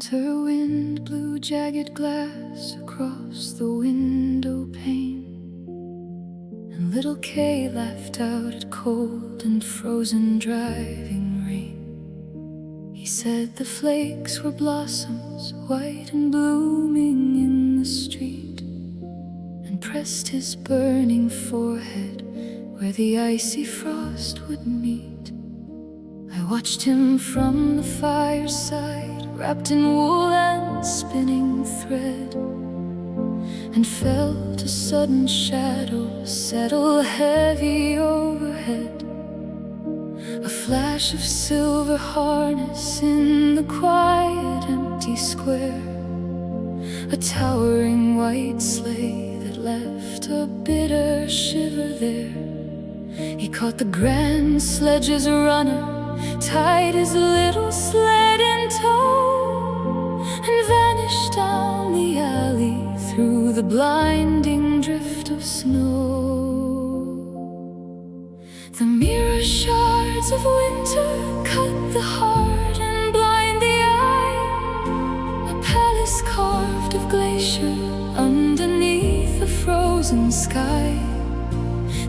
Winter wind blew jagged glass across the window pane, and little Kay laughed out at cold and frozen driving rain. He said the flakes were blossoms, white and blooming in the street, and pressed his burning forehead where the icy frost would meet. I watched him from the fireside, wrapped in wool and spinning thread, and felt a sudden shadow settle heavy overhead. A flash of silver harness in the quiet empty square, a towering white sleigh that left a bitter shiver there. He caught the grand sledge's runner, tied his little sled in tow, and vanished down the alley through the blinding drift of snow. The mirror shards of winter cut the heart and blind the eye, a palace carved of glacier underneath a frozen sky.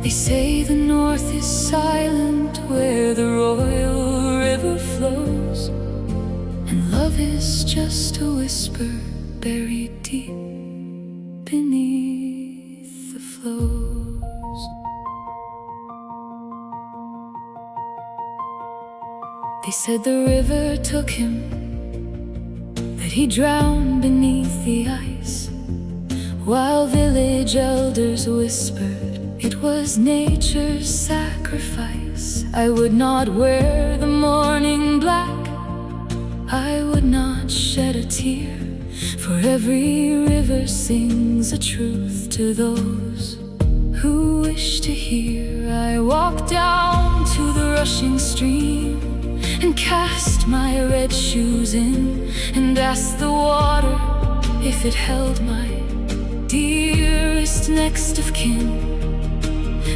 They say the north is silent where the royal river flows, and love is just a whisper buried deep beneath the flows. They said the river took him, that he drowned beneath the ice, while village elders whispered it was nature's sacrifice. I would not wear the mourning black, I would not shed a tear, for every river sings a truth to those who wish to hear. I walked down to the rushing stream and cast my red shoes in, and asked the water if it held my dearest next of kin.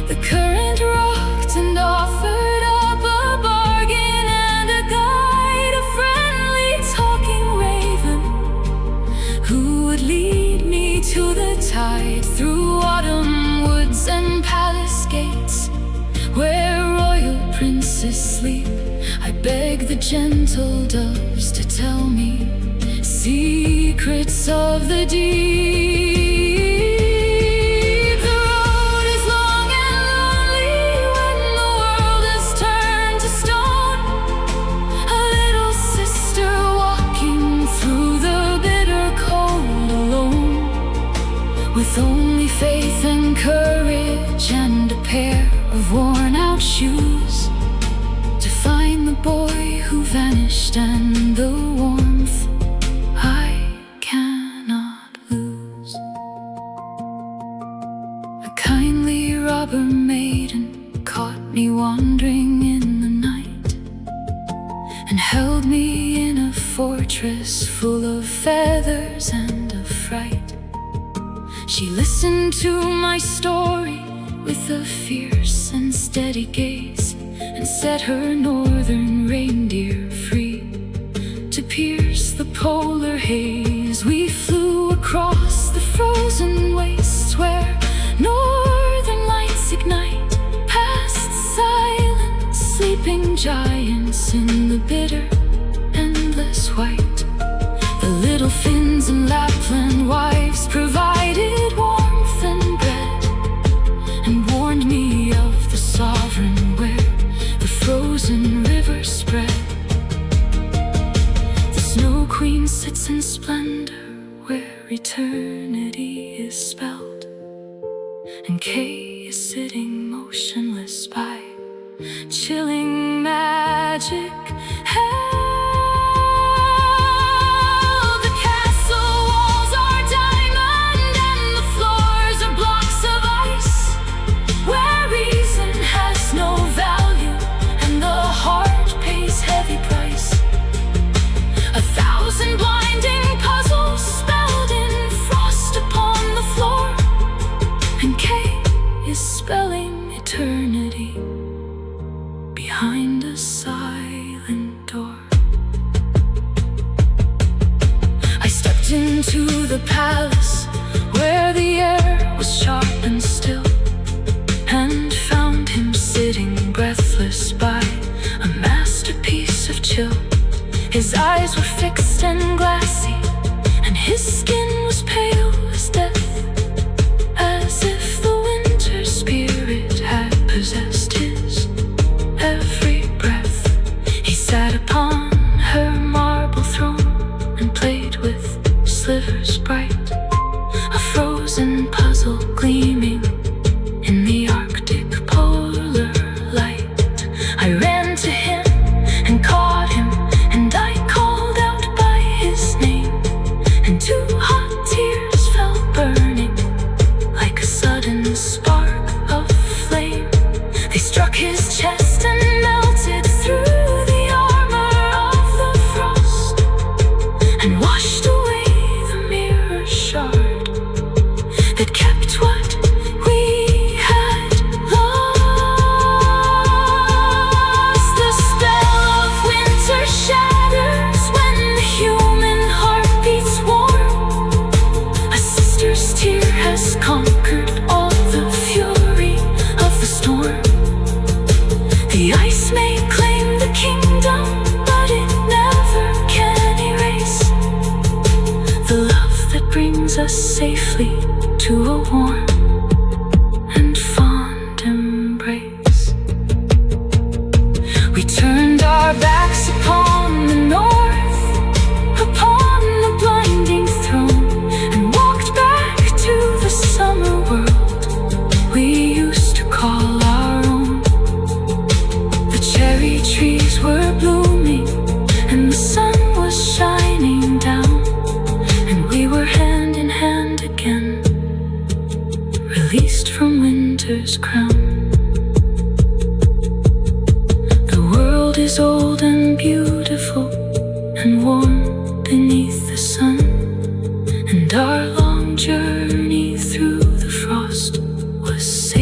The current rocked and offered up a bargain and a guide, a friendly talking raven who would lead me to the tide, through autumn woods and palace gates where royal princes sleep. I beg the gentle doves to tell me secrets of the deep. With only faith and courage and a pair of worn-out shoes, to find the boy who vanished and the warmth I cannot lose. A kindly robber maiden caught me wandering in the night, and held me in a fortress full of feathers and of fright. She listened to my story with a fierce and steady gaze, and set her northern reindeer free to pierce the polar haze. We flew across the frozen wastes where northern lights ignite, past silent sleeping giants in the bitter endless white. The little Finns and Lapland wives provided warmth and bread, and warned me of the sovereign where the frozen river spread. The Snow Queen sits in splendor where eternity is spelled, and Kay is sitting motionless by chilling magic held. Spelling eternity behind a silent door. into the palace where the air was sharp and still, and found him sitting breathless by a masterpiece of chill. His eyes were fixed and glassy, and his skin was pale as death, as if the winter spirit had possessed his every breath. He sat upon her marble throne and played with slivers bright, a frozen puzzle gleaming in the Arctic polar light. I ran to him and caught him, and I called out by his name, and 2 hot tears fell burning like a sudden spark of flame. They struck his chest and melted through the armor of the frost, and washed away the mirror shard that kept what we had lost. The spell of winter shatters when the human heart beats warm. A sister's tear has conquered all the fury of the storm. The ice may claim the kingdom, but it never can erase the love that brings us safely to a warm and fond embrace. We turned our backs upon the north, upon the blinding throne, and walked back to the summer world we used to call our own. The cherry trees were blooming, and the sun was shining down, and we were hand in hand again, released from winter's crown. The world is old and beautiful and warm beneath the sun, and our long journey through the frost was safe.